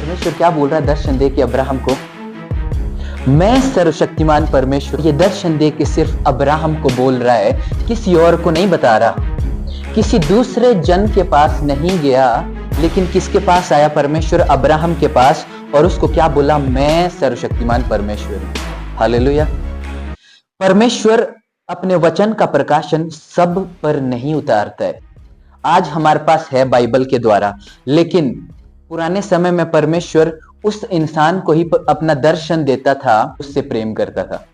परमेश्वर क्या बोल रहा है दर्शन दे के अब्राहम को? मैं सर्वशक्तिमान परमेश्वर। ये दर्शन दे के सिर्फ अब्राहम को बोल रहा है, किसी और को नहीं बता रहा। किसी दूसरे जन के पास नहीं गया, लेकिन किसके पास आया? परमेश्वर अब्राहम के पास, और उसको क्या बोला? मैं सर्वशक्तिमान परमेश्वर हूं। हालेलुया। परमेश्वर अपने वचन का प्रकाशन सब पर नहीं उतारता है। आज हमारे पास है बाइबल के द्वारा, लेकिन पुराने समय में परमेश्वर उस इंसान को ही अपना दर्शन देता था, उससे प्रेम करता था।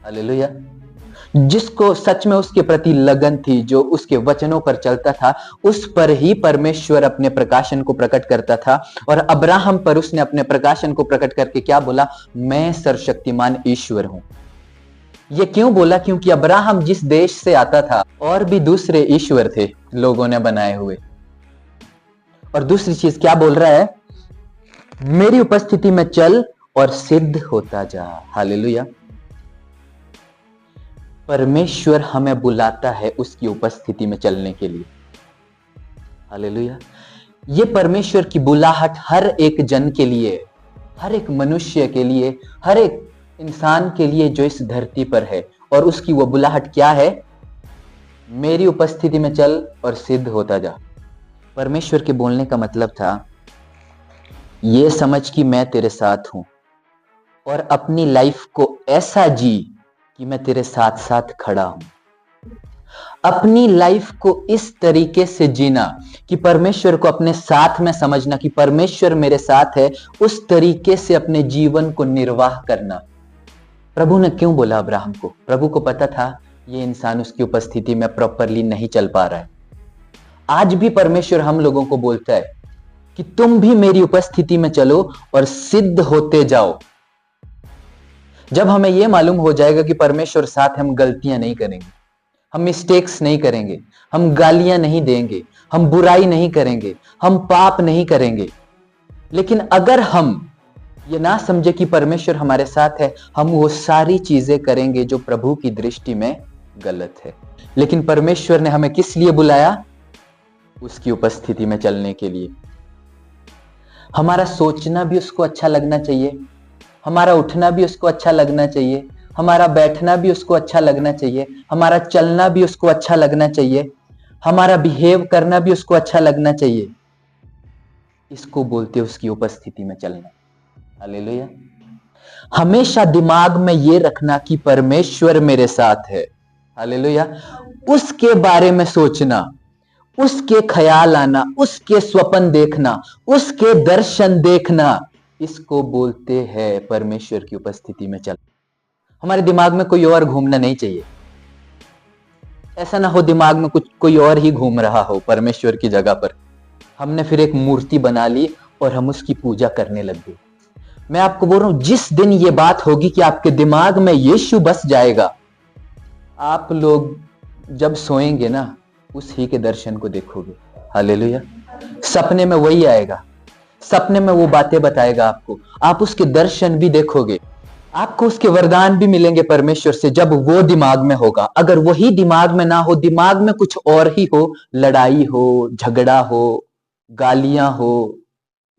हालेलुया। जिसको सच में उसके प्रति लगन थी, जो उसके वचनों पर चलता था, उस पर ही परमेश्वर अपने प्रकाशन को प्रकट करता था। और अब्राहम पर उसने अपने प्रकाशन को प्रकट करके क्या बोला? मैं सर्वशक्तिमान ईश्वर हूं। ये क्यों बोला? क्योंकि अब्राहम जिस देश से आता था, और भी दूसरे ईश्वर थे लोगों ने बनाए हुए। और दूसरी चीज क्या बोल रहा है? मेरी उपस्थिति में चल और सिद्ध होता जा। हालेलुया। परमेश्वर हमें बुलाता है उसकी उपस्थिति में चलने के लिए। हालेलुया। ये परमेश्वर की बुलाहट हर एक जन के लिए, हर एक मनुष्य के लिए, हर एक इंसान के लिए जो इस धरती पर है। और उसकी वो बुलाहट क्या है? मेरी उपस्थिति में चल और सिद्ध होता जा। परमेश्वर के बोलने का मतलब था, ये समझ कि मैं तेरे साथ हूं, और अपनी लाइफ को ऐसा जी कि मैं तेरे साथ साथ खड़ा हूं। अपनी लाइफ को इस तरीके से जीना कि परमेश्वर को अपने साथ में समझना कि परमेश्वर मेरे साथ है, उस तरीके से अपने जीवन को निर्वाह करना। प्रभु ने क्यों बोला अब्राहम को? प्रभु को पता था ये इंसान उसकी उपस्थिति में प्रॉपरली नहीं चल पा रहा है। आज भी परमेश्वर हम लोगों को बोलता है कि तुम भी मेरी उपस्थिति में चलो और सिद्ध होते जाओ। जब हमें यह मालूम हो जाएगा कि परमेश्वर साथ, हम गलतियां नहीं करेंगे, हम मिस्टेक्स नहीं करेंगे, हम गालियां नहीं देंगे, हम बुराई नहीं करेंगे, हम पाप नहीं करेंगे। लेकिन अगर हम ये ना समझे कि परमेश्वर हमारे साथ है, हम वो सारी चीजें करेंगे जो प्रभु की दृष्टि में गलत है। लेकिन परमेश्वर ने हमें किस लिए बुलाया? उसकी उपस्थिति में चलने के लिए। हमारा सोचना भी उसको अच्छा लगना चाहिए, हमारा उठना भी उसको अच्छा लगना चाहिए, हमारा बैठना भी उसको अच्छा लगना चाहिए, हमारा चलना भी उसको अच्छा लगना चाहिए, हमारा बिहेव करना भी उसको अच्छा लगना चाहिए। इसको बोलते हैं उसकी उपस्थिति में चलना। हालेलुया। हमेशा दिमाग में ये रखना कि परमेश्वर मेरे साथ है। हालेलुया। उसके बारे में सोचना, उसके ख्याल आना, उसके स्वप्न देखना, उसके दर्शन देखना, इसको बोलते हैं परमेश्वर की उपस्थिति में चल। हमारे दिमाग में कोई और घूमना नहीं चाहिए। ऐसा ना हो दिमाग में कुछ कोई और ही घूम रहा हो परमेश्वर की जगह पर। हमने फिर एक मूर्ति बना ली और हम उसकी पूजा करने लग गए। मैं आपको बोल रहा हूं, जिस दिन ये बात होगी कि आपके दिमाग में यीशु बस जाएगा, आप लोग जब सोएंगे ना, उसी के दर्शन को देखोगे। हालेलुया। सपने में वही आएगा, सपने में वो बातें बताएगा आपको, आप उसके दर्शन भी देखोगे, आपको उसके वरदान भी मिलेंगे परमेश्वर से, जब वो दिमाग में होगा। अगर वही दिमाग में ना हो, दिमाग में कुछ और ही हो, लड़ाई हो, झगड़ा हो, गालियां हो,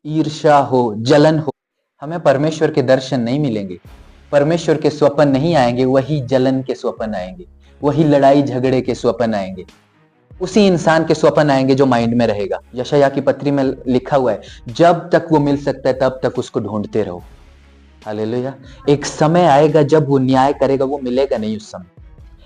ईर्ष्या हो, जलन हो, हमें परमेश्वर के दर्शन नहीं मिलेंगे, परमेश्वर के स्वप्न नहीं आएंगे। वही जलन के स्वप्न आएंगे, वही लड़ाई झगड़े के स्वप्न आएंगे, उसी इंसान के स्वप्न आएंगे जो माइंड में रहेगा। यशायाह की पत्री में लिखा हुआ है, जब तक वो मिल सकता है तब तक उसको ढूंढते रहो। हालेलुया। एक समय आएगा जब वो न्याय करेगा, वो मिलेगा नहीं उस समय,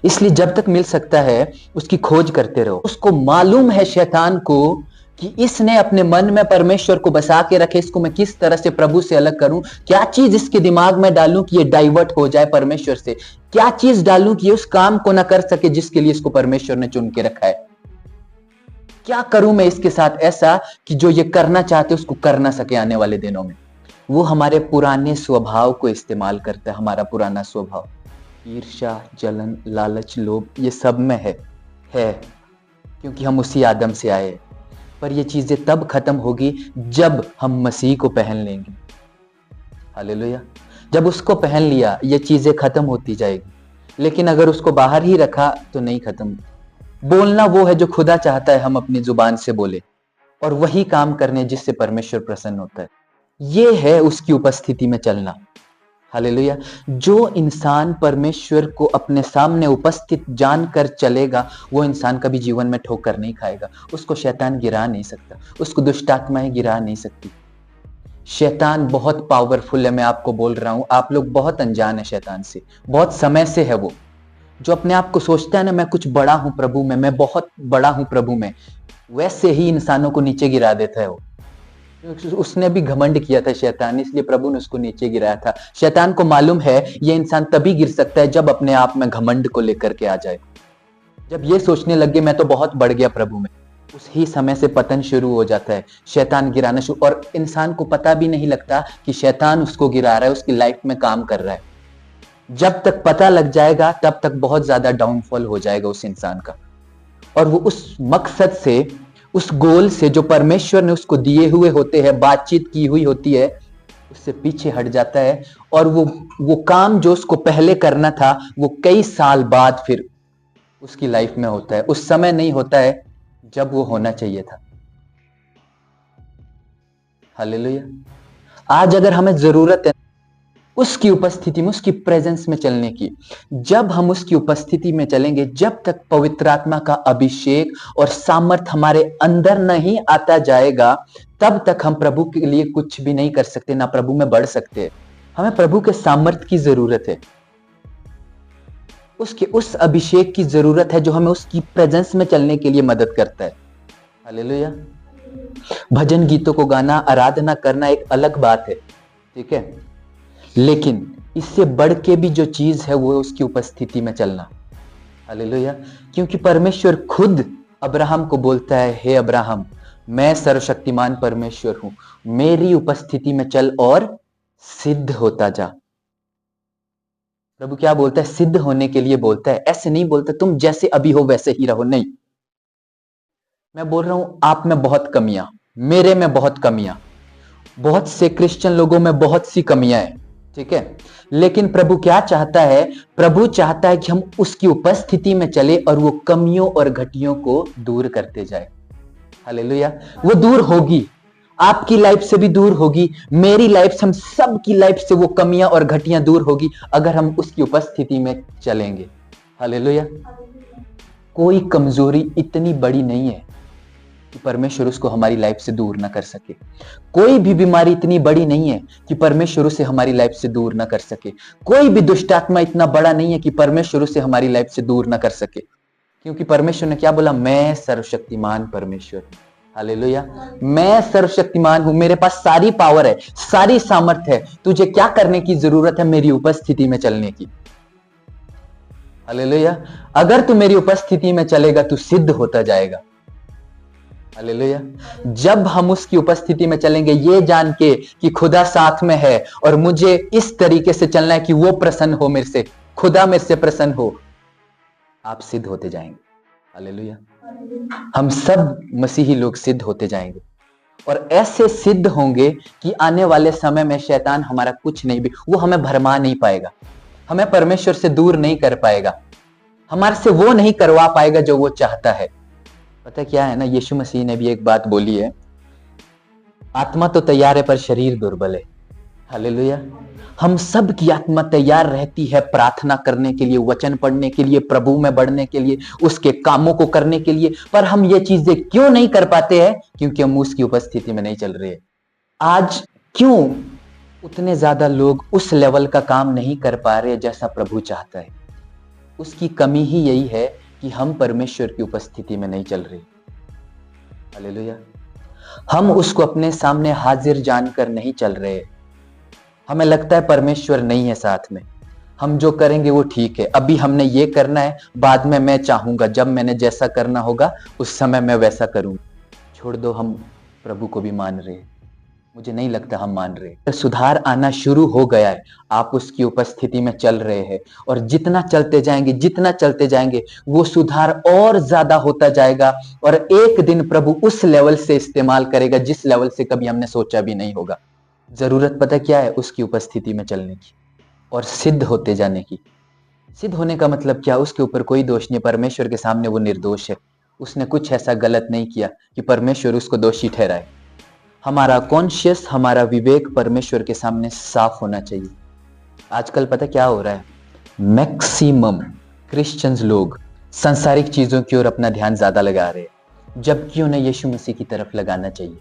इसलिए जब तक मिल सकता है उसकी खोज करते रहो। उसको मालूम है शैतान को कि इसने अपने मन में परमेश्वर को बसा के रखे, इसको मैं किस तरह से प्रभु से अलग करूं, क्या चीज इसके दिमाग में डालूं कि ये डाइवर्ट हो जाए परमेश्वर से, क्या चीज डालूं कि ये उस काम को ना कर सके जिसके लिए इसको परमेश्वर ने चुन के रखा है, क्या करूं मैं इसके साथ ऐसा कि जो ये करना चाहते उसको कर ना सके आने वाले दिनों में। वो हमारे पुराने स्वभाव को इस्तेमाल करता है। हमारा पुराना स्वभाव ईर्ष्या, जलन, लालच, लोभ, ये सब में है क्योंकि हम उसी आदम से आए। पर ये चीजें तब खत्म होगी जब हम मसीह को पहन लेंगे। हालेलुया। जब उसको पहन लिया, ये चीजें खत्म होती जाएगी। लेकिन अगर उसको बाहर ही रखा तो नहीं खत्म। बोलना वो है जो खुदा चाहता है हम अपनी जुबान से बोले, और वही काम करने जिससे परमेश्वर प्रसन्न होता है। ये है उसकी उपस्थिति में चलना। हालेलुया। जो इंसान परमेश्वर को अपने सामने उपस्थित जानकर चलेगा, वो इंसान कभी जीवन में ठोकर नहीं खाएगा। उसको शैतान गिरा नहीं सकता, उसको दुष्ट आत्माएं गिरा नहीं सकती। शैतान बहुत पावरफुल है, मैं आपको बोल रहा हूं। आप लोग बहुत अनजान है शैतान से, बहुत समय से है वो। जो अपने आप को सोचता है ना, मैं कुछ बड़ा हूं प्रभु में, मैं बहुत बड़ा हूं प्रभु में, वैसे ही इंसानों को नीचे गिरा देता है वो। उसने भी घमंड किया था शैतान, इसलिए प्रभु ने उसको नीचे गिराया था। शैतान को मालूम है ये इंसान तभी गिर सकता है जब अपने आप में घमंड को लेकर के आ जाए। जब ये सोचने लगे मैं तो बहुत बढ़ गया प्रभु में, उसी समय से पतन शुरू हो जाता है, शैतान गिराना शुरू। और इंसान को पता भी नहीं लगता कि शैतान उसको गिरा रहा है, उसकी लाइफ में काम कर रहा है। जब तक पता लग जाएगा तब तक बहुत ज्यादा डाउनफॉल हो जाएगा उस इंसान का, और वो उस मकसद से, उस गोल से जो परमेश्वर ने उसको दिए हुए होते हैं, बातचीत की हुई होती है, उससे पीछे हट जाता है। और वो काम जो उसको पहले करना था, वो कई साल बाद फिर उसकी लाइफ में होता है। उस समय नहीं होता है जब वो होना चाहिए था। हालेलुया। आज अगर हमें जरूरत है उसकी उपस्थिति में, उसकी प्रेजेंस में चलने की, जब हम उसकी उपस्थिति में चलेंगे, जब तक पवित्र आत्मा का अभिषेक और सामर्थ हमारे अंदर नहीं आता जाएगा, तब तक हम प्रभु के लिए कुछ भी नहीं कर सकते, ना प्रभु में बढ़ सकते। हमें प्रभु के सामर्थ की जरूरत है, उसके उस अभिषेक की जरूरत है जो हमें उसकी प्रेजेंस में चलने के लिए मदद करता है। हालेलुया। भजन गीतों को गाना, आराधना करना एक अलग बात है, ठीक है, लेकिन इससे बढ़ के भी जो चीज है वो उसकी उपस्थिति में चलना। हालेलुया। क्योंकि परमेश्वर खुद अब्राहम को बोलता है, हे अब्राहम, मैं सर्वशक्तिमान परमेश्वर हूं, मेरी उपस्थिति में चल और सिद्ध होता जा। प्रभु क्या बोलता है? सिद्ध होने के लिए बोलता है। ऐसे नहीं बोलता तुम जैसे अभी हो वैसे ही रहो, नहीं। मैं बोल रहा हूं आप में बहुत कमियां, मेरे में बहुत कमियां, बहुत से क्रिश्चियन लोगों में बहुत सी कमियां हैं, ठीक है, लेकिन प्रभु क्या चाहता है? प्रभु चाहता है कि हम उसकी उपस्थिति में चले और वो कमियों और घटियों को दूर करते जाए। हालेलुया। वो दूर होगी, आपकी लाइफ से भी दूर होगी, मेरी लाइफ से, हम सब की लाइफ से वो कमियां और घटियां दूर होगी अगर हम उसकी उपस्थिति में चलेंगे। हालेलुया। कोई कमजोरी इतनी बड़ी नहीं है कि परमेश्वर उसको हमारी लाइफ से दूर ना कर सके। कोई भी बीमारी इतनी बड़ी नहीं है कि परमेश्वर उसे हमारी लाइफ से दूर ना कर सके। कोई भी दुष्ट आत्मा इतना बड़ा नहीं है कि परमेश्वर उसे हमारी लाइफ से दूर ना कर सके। क्योंकि परमेश्वर ने क्या बोला? मैं सर्वशक्तिमान परमेश्वर हूं। हालेलुया। मैं सर्वशक्तिमान हूं, मेरे पास सारी पावर है, सारी सामर्थ है। तुझे क्या करने की जरूरत है? मेरी उपस्थिति में चलने की। हालेलुया। अगर तू मेरी उपस्थिति में चलेगा तू सिद्ध होता जाएगा। हालेलुया। जब हम उसकी उपस्थिति में चलेंगे ये जान के कि खुदा साथ में है और मुझे इस तरीके से चलना है कि वो प्रसन्न हो मेरे से, खुदा मेरे से प्रसन्न हो, आप सिद्ध होते जाएंगे। हालेलुया। हम सब मसीही लोग सिद्ध होते जाएंगे और ऐसे सिद्ध होंगे कि आने वाले समय में शैतान हमारा कुछ नहीं भी, वो हमें भरमा नहीं पाएगा, हमें परमेश्वर से दूर नहीं कर पाएगा, हमारे से वो नहीं करवा पाएगा जो वो चाहता है। पता क्या है ना, यीशु मसीह ने भी एक बात बोली है, आत्मा तो तैयार है पर शरीर दुर्बल है। हालेलुया। हम सब की आत्मा तैयार रहती है प्रार्थना करने के लिए, वचन पढ़ने के लिए, प्रभु में बढ़ने के लिए, उसके कामों को करने के लिए, पर हम ये चीजें क्यों नहीं कर पाते हैं? क्योंकि हम उसकी उपस्थिति में नहीं चल रहे। आज क्यों उतने ज्यादा लोग उस लेवल का काम नहीं कर पा रहे जैसा प्रभु चाहता है? उसकी कमी ही यही है कि हम परमेश्वर की उपस्थिति में नहीं चल रहे। हालेलुया। हम उसको अपने सामने हाजिर जानकर नहीं चल रहे। हमें लगता है परमेश्वर नहीं है साथ में, हम जो करेंगे वो ठीक है, अभी हमने ये करना है, बाद में मैं चाहूंगा, जब मैंने जैसा करना होगा उस समय मैं वैसा करूंगा। छोड़ दो, हम प्रभु को भी मान रहे हैं, मुझे नहीं लगता हम मान रहे। सुधार आना शुरू हो गया है, आप उसकी उपस्थिति में चल रहे हैं और जितना चलते जाएंगे, जितना चलते जाएंगे वो सुधार और ज्यादा होता जाएगा और एक दिन प्रभु उस लेवल से इस्तेमाल करेगा जिस लेवल से कभी हमने सोचा भी नहीं होगा। जरूरत पता क्या है? उसकी उपस्थिति में चलने की और सिद्ध होते जाने की। सिद्ध होने का मतलब क्या? उसके ऊपर कोई दोष नहीं, परमेश्वर के सामने वो निर्दोष है, उसने कुछ ऐसा गलत नहीं किया कि परमेश्वर उसको दोषी ठहराए। हमारा कॉन्शियस, हमारा विवेक परमेश्वर के सामने साफ होना चाहिए। आजकल पता क्या हो रहा है, मैक्सिमम क्रिश्चियंस लोग सांसारिक चीजों की ओर अपना ध्यान ज्यादा लगा रहे हैं, जबकि उन्हें यीशु मसीह की तरफ लगाना चाहिए।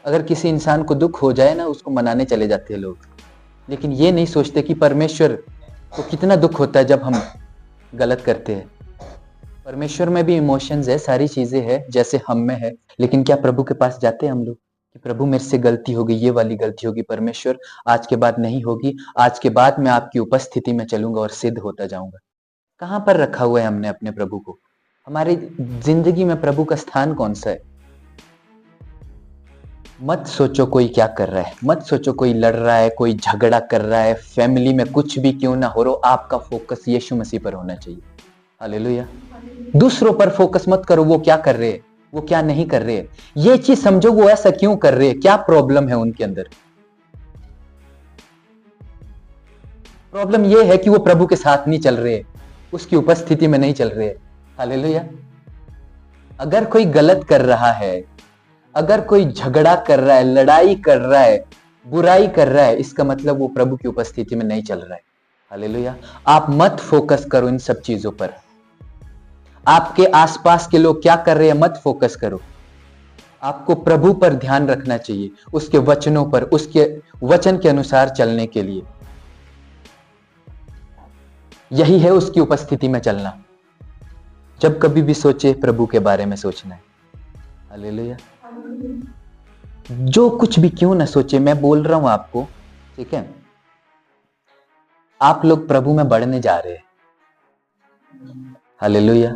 अगर किसी इंसान को दुख हो जाए ना, उसको मनाने चले जाते हैं लोग, लेकिन ये नहीं सोचते कि परमेश्वर को कितना दुख होता है जब हम गलत करते हैं। परमेश्वर में भी इमोशंस है, सारी चीजें हैं जैसे हम में है, लेकिन क्या प्रभु के पास जाते हैं हम लोग कि प्रभु मेरे से गलती हो गई, ये वाली गलती होगी, परमेश्वर आज के बाद नहीं होगी, आज के बाद मैं आपकी उपस्थिति में चलूंगा और सिद्ध होता जाऊंगा। कहां पर रखा हुआ है हमने अपने प्रभु को? हमारी जिंदगी में प्रभु का स्थान कौन सा है? मत सोचो कोई क्या कर रहा है, मत सोचो कोई लड़ रहा है, कोई झगड़ा कर रहा है, फैमिली में कुछ भी क्यों ना हो रहा, आपका फोकस यीशु मसीह पर होना चाहिए। हालेलुया। दूसरों पर फोकस मत करो, वो क्या कर रहे हैं, वो क्या नहीं कर रहे हैं। ये चीज समझो, वो ऐसा क्यों कर रहे हैं, क्या प्रॉब्लम है उनके अंदर। प्रॉब्लम ये है कि वो प्रभु के साथ नहीं चल रहे, उसकी उपस्थिति में नहीं चल रहे। हालेलुया। अगर कोई गलत कर रहा है, अगर कोई झगड़ा कर रहा है, लड़ाई कर रहा है, बुराई कर रहा है, इसका मतलब वो प्रभु की उपस्थिति में नहीं चल रहा है। हालेलुया। आप मत फोकस करो इन सब चीजों पर। आपके आसपास के लोग क्या कर रहे हैं मत फोकस करो। आपको प्रभु पर ध्यान रखना चाहिए, उसके वचनों पर, उसके वचन के अनुसार चलने के लिए। यही है उसकी उपस्थिति में चलना। जब कभी भी सोचे प्रभु के बारे में सोचना है। हालेलुया। जो कुछ भी क्यों ना सोचे, मैं बोल रहा हूं आपको, ठीक है, आप लोग प्रभु में बढ़ने जा रहे हैं। हालेलुया।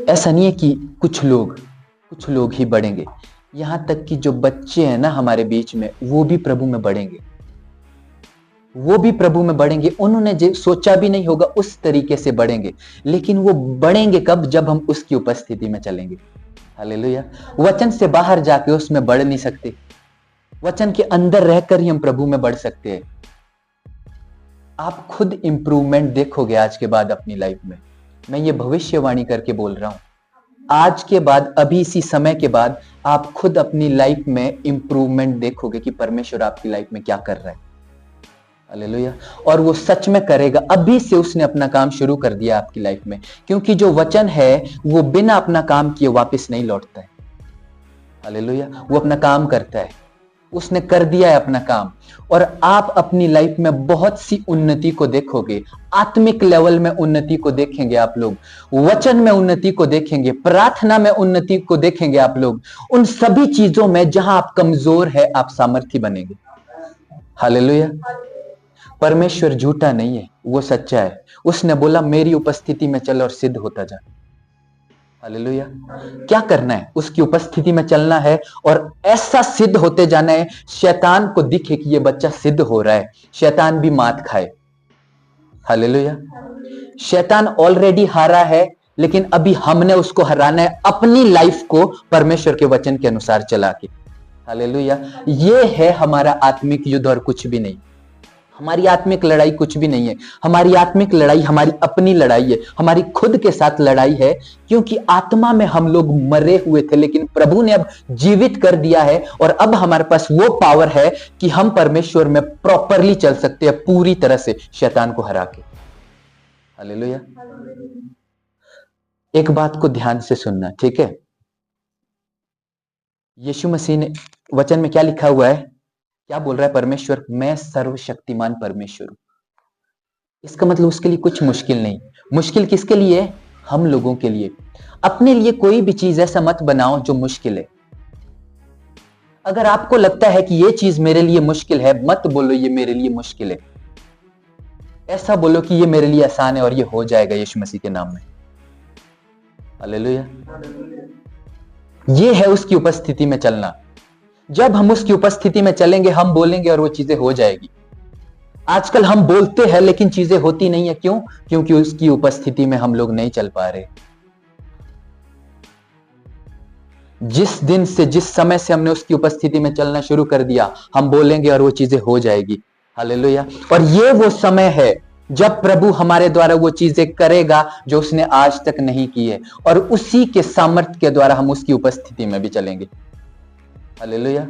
ऐसा नहीं है कि कुछ लोग ही बढ़ेंगे, यहां तक कि जो बच्चे हैं ना हमारे बीच में, वो भी प्रभु में बढ़ेंगे, वो भी प्रभु में बढ़ेंगे। उन्होंने जो सोचा भी नहीं होगा उस तरीके से बढ़ेंगे, लेकिन वो बढ़ेंगे कब? जब हम उसकी उपस्थिति में चलेंगे। हालेलुया। वचन से बाहर जाके उसमें बढ़ नहीं सकते, वचन के अंदर रहकर ही हम प्रभु में बढ़ सकते हैं। आप खुद इंप्रूवमेंट देखोगे आज के बाद अपनी लाइफ में। मैं ये भविष्यवाणी करके बोल रहा हूं, आज के बाद, अभी इसी समय के बाद आप खुद अपनी लाइफ में इंप्रूवमेंट देखोगे कि परमेश्वर आपकी लाइफ में क्या कर रहा है। हालेलुया। और वो सच में करेगा। अभी से उसने अपना काम शुरू कर दिया आपकी लाइफ में, क्योंकि जो वचन है वो बिना अपना काम किए वापस नहीं लौटता है। हालेलुया। वो अपना काम करता है, उसने कर दिया है अपना काम। और आप अपनी लाइफ में बहुत सी उन्नति को देखोगे। आत्मिक लेवल में उन्नति को देखेंगे आप लोग, वचन में उन्नति को देखेंगे, प्रार्थना में उन्नति को देखेंगे आप लोग। उन सभी चीजों में जहां आप कमजोर है, आप सामर्थ्य बनेंगे। हालेलुया। परमेश्वर झूठा नहीं है, वो सच्चा है। उसने बोला मेरी उपस्थिति में चल और सिद्ध होता जा। हालेलुया। क्या करना है? उसकी उपस्थिति में चलना है और ऐसा सिद्ध होते जाना है, शैतान को दिखे कि ये बच्चा सिद्ध हो रहा है, शैतान भी मात खाए। हालेलुया। शैतान ऑलरेडी हारा है, लेकिन अभी हमने उसको हराना है अपनी लाइफ को परमेश्वर के वचन के अनुसार चला के। हालेलुया। ये है हमारा आत्मिक युद्ध और कुछ भी नहीं। हमारी आत्मिक लड़ाई कुछ भी नहीं है। हमारी आत्मिक लड़ाई हमारी अपनी लड़ाई है, हमारी खुद के साथ लड़ाई है, क्योंकि आत्मा में हम लोग मरे हुए थे, लेकिन प्रभु ने अब जीवित कर दिया है। और अब हमारे पास वो पावर है कि हम परमेश्वर में प्रॉपरली चल सकते हैं, पूरी तरह से शैतान को हरा के। हालेलुया। एक बात को ध्यान से सुनना, ठीक है? यीशु मसीह ने वचन में क्या लिखा हुआ है? क्या बोल रहा है परमेश्वर? मैं सर्वशक्तिमान परमेश्वर हूं। इसका मतलब उसके लिए कुछ मुश्किल नहीं। मुश्किल किसके लिए? हम लोगों के लिए। अपने लिए कोई भी चीज ऐसा मत बनाओ जो मुश्किल है। अगर आपको लगता है कि ये चीज मेरे लिए मुश्किल है, मत बोलो ये मेरे लिए मुश्किल है। ऐसा बोलो कि ये मेरे लिए आसान है और ये हो जाएगा यीशु मसीह के नाम में। हालेलुया। ये है उसकी उपस्थिति में चलना। जब हम उसकी उपस्थिति में चलेंगे, हम बोलेंगे और वो चीजें हो जाएगी। आजकल हम बोलते हैं लेकिन चीजें होती नहीं है। क्यों? क्योंकि उसकी उपस्थिति में हम लोग नहीं चल पा रहे। जिस दिन से, जिस समय से हमने उसकी उपस्थिति में चलना शुरू कर दिया, हम बोलेंगे और वो चीजें हो जाएगी। हालेलुया। और ये वो समय है जब प्रभु हमारे द्वारा वो चीजें करेगा जो उसने आज तक नहीं की है, और उसी के सामर्थ्य के द्वारा हम उसकी उपस्थिति में भी चलेंगे। हालेलुया।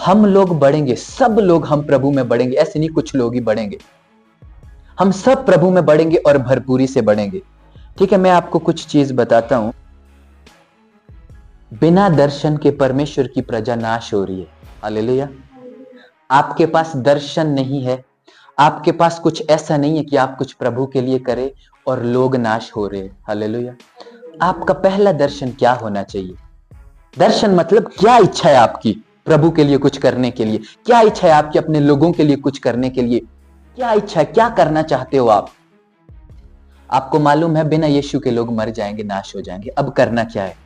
हम लोग बढ़ेंगे, सब लोग हम प्रभु में बढ़ेंगे, ऐसे नहीं कुछ लोग ही बढ़ेंगे, हम सब प्रभु में बढ़ेंगे और भरपूरी से बढ़ेंगे। ठीक है, मैं आपको कुछ चीज बताता हूं। बिना दर्शन के परमेश्वर की प्रजा नाश हो रही है। हालेलुया। आपके पास दर्शन नहीं है, आपके पास कुछ ऐसा नहीं है कि आप कुछ प्रभु के लिए करें और लोग नाश हो रहे हैं। हालेलुया। आपका पहला दर्शन क्या होना चाहिए? दर्शन मतलब क्या इच्छा है आपकी प्रभु के लिए कुछ करने के लिए, क्या इच्छा है आपकी अपने लोगों के लिए कुछ करने के लिए, क्या इच्छा है, क्या करना चाहते हो आप? आपको मालूम है बिना यीशु के लोग मर जाएंगे, नाश हो जाएंगे। अब करना क्या है?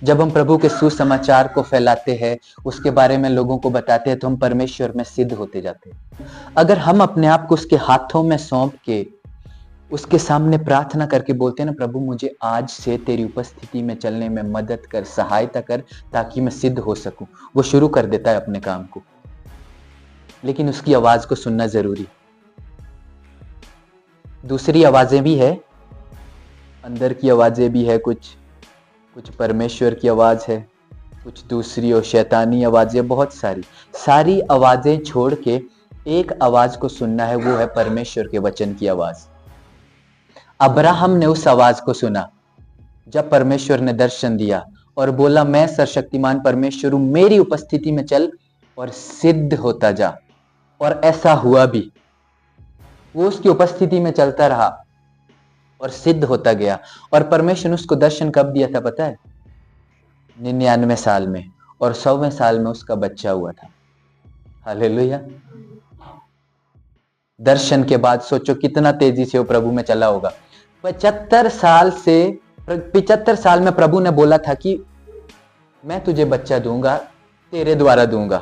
जब हम प्रभु के सुसमाचार को फैलाते हैं, उसके बारे में लोगों को बताते हैं, तो हम परमेश्वर में सिद्ध होते जाते हैं। अगर हम अपने आप को उसके हाथों में सौंप के उसके सामने प्रार्थना करके बोलते हैं ना, प्रभु मुझे आज से तेरी उपस्थिति में चलने में मदद कर, सहायता कर, ताकि मैं सिद्ध हो सकूं, वो शुरू कर देता है अपने काम को। लेकिन उसकी आवाज को सुनना जरूरी। दूसरी आवाजें भी है, अंदर की आवाजें भी है, कुछ परमेश्वर की आवाज है, कुछ दूसरी और शैतानी आवाजें, बहुत सारी आवाजें छोड़ के एक आवाज को सुनना है, वो है परमेश्वर के वचन की आवाज। अब्राहम ने उस आवाज को सुना जब परमेश्वर ने दर्शन दिया और बोला, मैं सर्वशक्तिमान परमेश्वर हूं, मेरी उपस्थिति में चल और सिद्ध होता जा। और ऐसा हुआ भी, वो उसकी उपस्थिति में चलता रहा और सिद्ध होता गया। और परमेश्वर ने उसको दर्शन कब दिया था पता है? 99 साल में, और 100वें साल में उसका बच्चा हुआ था। हालेलुया। दर्शन के बाद सोचो कितना तेजी से वो प्रभु में चला होगा। 75 साल में प्रभु ने बोला था कि मैं तुझे बच्चा दूंगा, तेरे द्वारा दूंगा,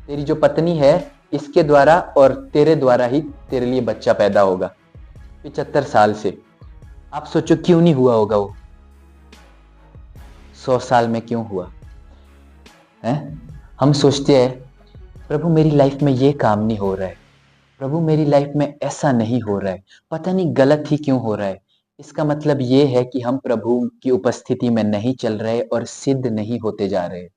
तेरी जो पत्नी है इसके द्वारा और तेरे द्वारा ही तेरे लिए बच्चा पैदा होगा। 75 साल से। आप सोचो क्यों नहीं हुआ होगा वो? 100 साल में क्यों हुआ है? हम सोचते हैं प्रभु मेरी लाइफ में ये काम नहीं हो रहा है, प्रभु मेरी लाइफ में ऐसा नहीं हो रहा है, पता नहीं गलत ही क्यों हो रहा है। इसका मतलब ये है कि हम प्रभु की उपस्थिति में नहीं चल रहे और सिद्ध नहीं होते जा रहे।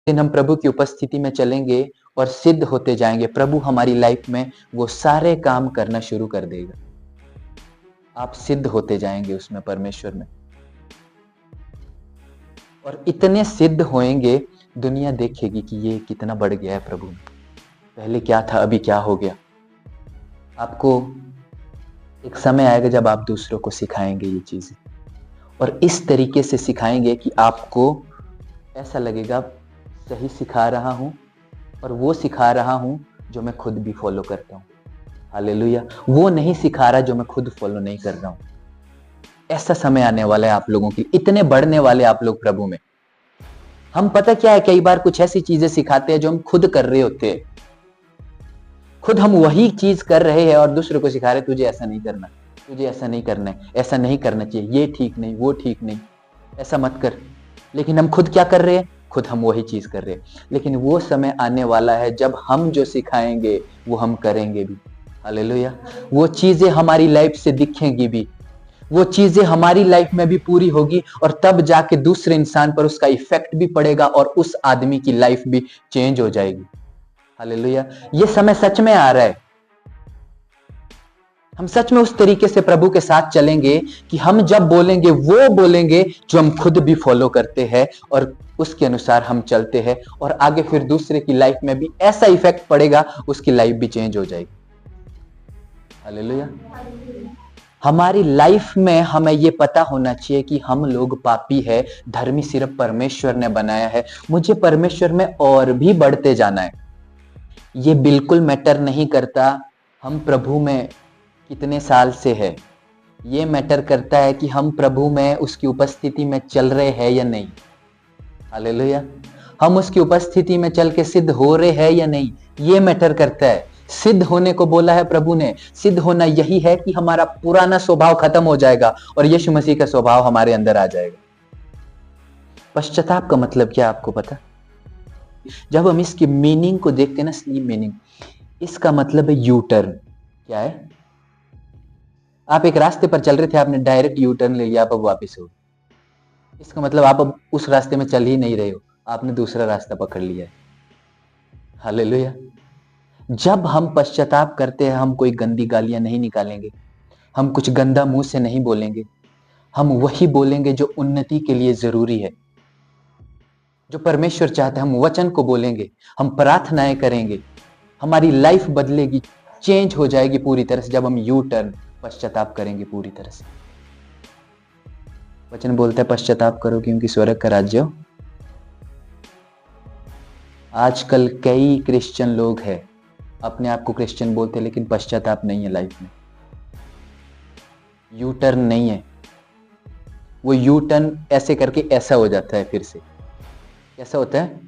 लेकिन हम प्रभु की उपस्थिति में चलेंगे और सिद्ध होते जाएंगे, प्रभु हमारी लाइफ में वो सारे काम करना शुरू कर देगा। आप सिद्ध होते जाएंगे उसमें, परमेश्वर में, और इतने सिद्ध होएंगे दुनिया देखेगी कि ये कितना बढ़ गया है प्रभु में। पहले क्या था, अभी क्या हो गया। आपको एक समय आएगा जब आप दूसरों को सिखाएंगे ये चीजें, और इस तरीके से सिखाएंगे कि आपको ऐसा लगेगा सही सिखा रहा हूं और वो सिखा रहा हूं जो मैं खुद भी फॉलो करता हूं। हालेलुया। वो नहीं सिखा रहा जो मैं खुद फॉलो नहीं कर रहा हूं। ऐसा समय आने वाला है आप लोगों के, इतने बढ़ने वाले आप लोग प्रभु में। हम पता क्या है, कई बार कुछ ऐसी चीजें सिखाते हैं जो हम खुद कर रहे होते हैं, खुद हम वही चीज कर रहे हैं और दूसरों को सिखा रहे, तुझे ऐसा नहीं करना, तुझे ऐसा नहीं करना है, ऐसा नहीं करना चाहिए, ये ठीक नहीं, वो ठीक नहीं, ऐसा मत कर। लेकिन हम खुद क्या कर रहे हैं? खुद हम वही चीज कर रहे हैं। लेकिन वो समय आने वाला है जब हम जो सिखाएंगे वो हम करेंगे भी। हालेलुया। वो चीजें हमारी लाइफ से दिखेंगी भी, वो चीजें हमारी लाइफ में भी पूरी होगी, और तब जाके दूसरे इंसान पर उसका इफेक्ट भी पड़ेगा और उस आदमी की लाइफ भी चेंज हो जाएगी। हालेलुया। ये समय सच में आ रहा है। हम सच में उस तरीके से प्रभु के साथ चलेंगे कि हम जब बोलेंगे वो बोलेंगे जो हम खुद भी फॉलो करते हैं, और उसके अनुसार हम चलते हैं, और आगे फिर दूसरे की लाइफ में भी ऐसा इफेक्ट पड़ेगा, उसकी लाइफ भी चेंज हो जाएगी। हालेलुया। हमारी लाइफ में हमें ये पता होना चाहिए कि हम लोग पापी है, धर्मी सिर्फ परमेश्वर ने बनाया है, मुझे परमेश्वर में और भी बढ़ते जाना है। ये बिल्कुल मैटर नहीं करता हम प्रभु में कितने साल से है, ये मैटर करता है कि हम प्रभु में उसकी उपस्थिति में चल रहे हैं या नहीं। हालेलुया। हम उसकी उपस्थिति में चल के सिद्ध हो रहे हैं या नहीं, ये मैटर करता है। सिद्ध होने को बोला है प्रभु ने, सिद्ध होना यही है कि हमारा पुराना स्वभाव खत्म हो जाएगा और यीशु मसीह का स्वभाव हमारे अंदर आ जाएगा। पश्चाताप का मतलब क्या आपको पता? जब हम इसकी मीनिंग को देखते हैं ना, असली मीनिंग, इसका मतलब है यू टर्न। क्या है? आप एक रास्ते पर चल रहे थे, आपने डायरेक्ट यू टर्न ले लिया, आप अब वापस हो। इसका मतलब आप अब उस रास्ते में चल ही नहीं रहे हो, आपने दूसरा रास्ता पकड़ लिया है। हालेलुया। जब हम पश्चाताप करते हैं, हम कोई गंदी गालियां नहीं निकालेंगे, हम कुछ गंदा मुंह से नहीं बोलेंगे, हम वही बोलेंगे जो उन्नति के लिए जरूरी है, जो परमेश्वर चाहता है। हम वचन को बोलेंगे, हम प्रार्थनाएं करेंगे, हमारी लाइफ बदलेगी, चेंज हो जाएगी पूरी तरह से जब हम यू टर्न पश्चाताप करेंगे पूरी तरह से। वचन बोलता है पश्चाताप करो क्योंकि स्वर्ग का राज्य हो। आजकल कई क्रिश्चियन लोग हैं, अपने आप को क्रिश्चियन बोलते हैं, लेकिन पश्चाताप नहीं है लाइफ में, यू टर्न नहीं है। वो यू टर्न ऐसे करके ऐसा हो जाता है, फिर से कैसा होता है,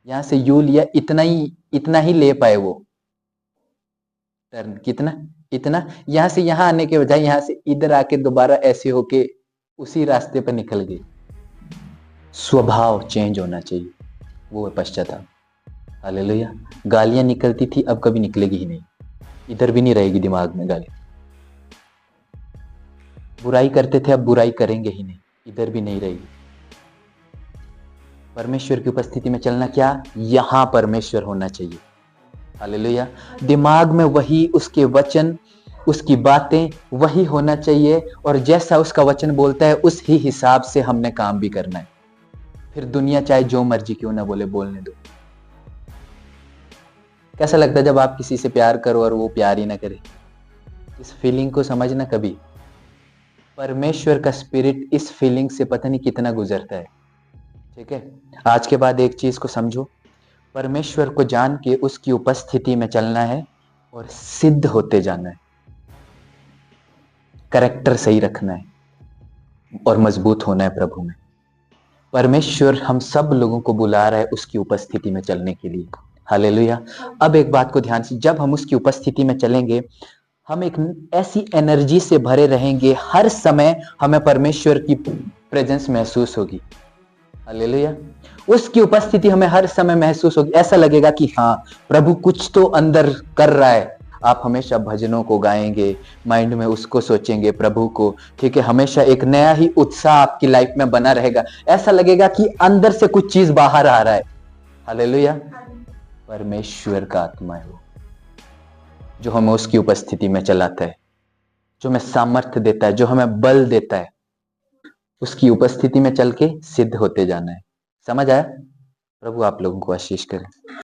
यहां से यू लिया, इतना ही ले पाए वो टर्न, कितना, इतना, यहां से यहां आने के बजाय यहां से इधर आके दोबारा ऐसे होके उसी रास्ते पर निकल गए। स्वभाव चेंज होना चाहिए, वो है पश्चाताप। हालेलुया। गालियां निकलती थी, अब कभी निकलेगी ही नहीं, इधर भी नहीं रहेगी दिमाग में गाली। बुराई करते थे, अब बुराई करेंगे ही नहीं, इधर भी नहीं रहेगी। परमेश्वर की उपस्थिति में चलना, क्या यहां परमेश्वर होना चाहिए। हालेलुया। दिमाग में वही, उसके वचन, उसकी बातें वही होना चाहिए, और जैसा उसका वचन बोलता है उस ही हिसाब से हमने काम भी करना है। फिर दुनिया चाहे जो मर्जी क्यों ना बोले, बोलने दो। कैसा लगता है जब आप किसी से प्यार करो और वो प्यार ही ना करे? इस फीलिंग को समझना कभी। परमेश्वर का स्पिरिट इस फीलिंग से पता नहीं कितना गुजरता है। ठीक है, आज के बाद एक चीज को समझो, परमेश्वर को जान के उसकी उपस्थिति में चलना है और सिद्ध होते जाना है, कैरेक्टर सही रखना है और मजबूत होना है प्रभु में। परमेश्वर हम सब लोगों को बुला रहा है उसकी उपस्थिति में चलने के लिए। हालेलुया। अब एक बात को ध्यान से, जब हम उसकी उपस्थिति में चलेंगे, हम एक ऐसी एनर्जी से भरे रहेंगे, हर समय हमें परमेश्वर की प्रेजेंस महसूस होगी। हालेलुया। उसकी उपस्थिति हमें हर समय महसूस होगी, ऐसा लगेगा कि हाँ, प्रभु कुछ तो अंदर कर रहा है। आप हमेशा भजनों को गाएंगे, माइंड में उसको सोचेंगे, प्रभु को, ठीक है, हमेशा एक नया ही उत्साह आपकी लाइफ में बना रहेगा। ऐसा लगेगा कि अंदर से कुछ चीज बाहर आ रहा है। हालेलुया। परमेश्वर का आत्मा है वो, जो हमें उसकी उपस्थिति में चलाता है, जो हमें सामर्थ्य देता है, जो हमें बल देता है। उसकी उपस्थिति में चल के सिद्ध होते जाना है। समझ आया? प्रभु आप लोगों को आशीष करे।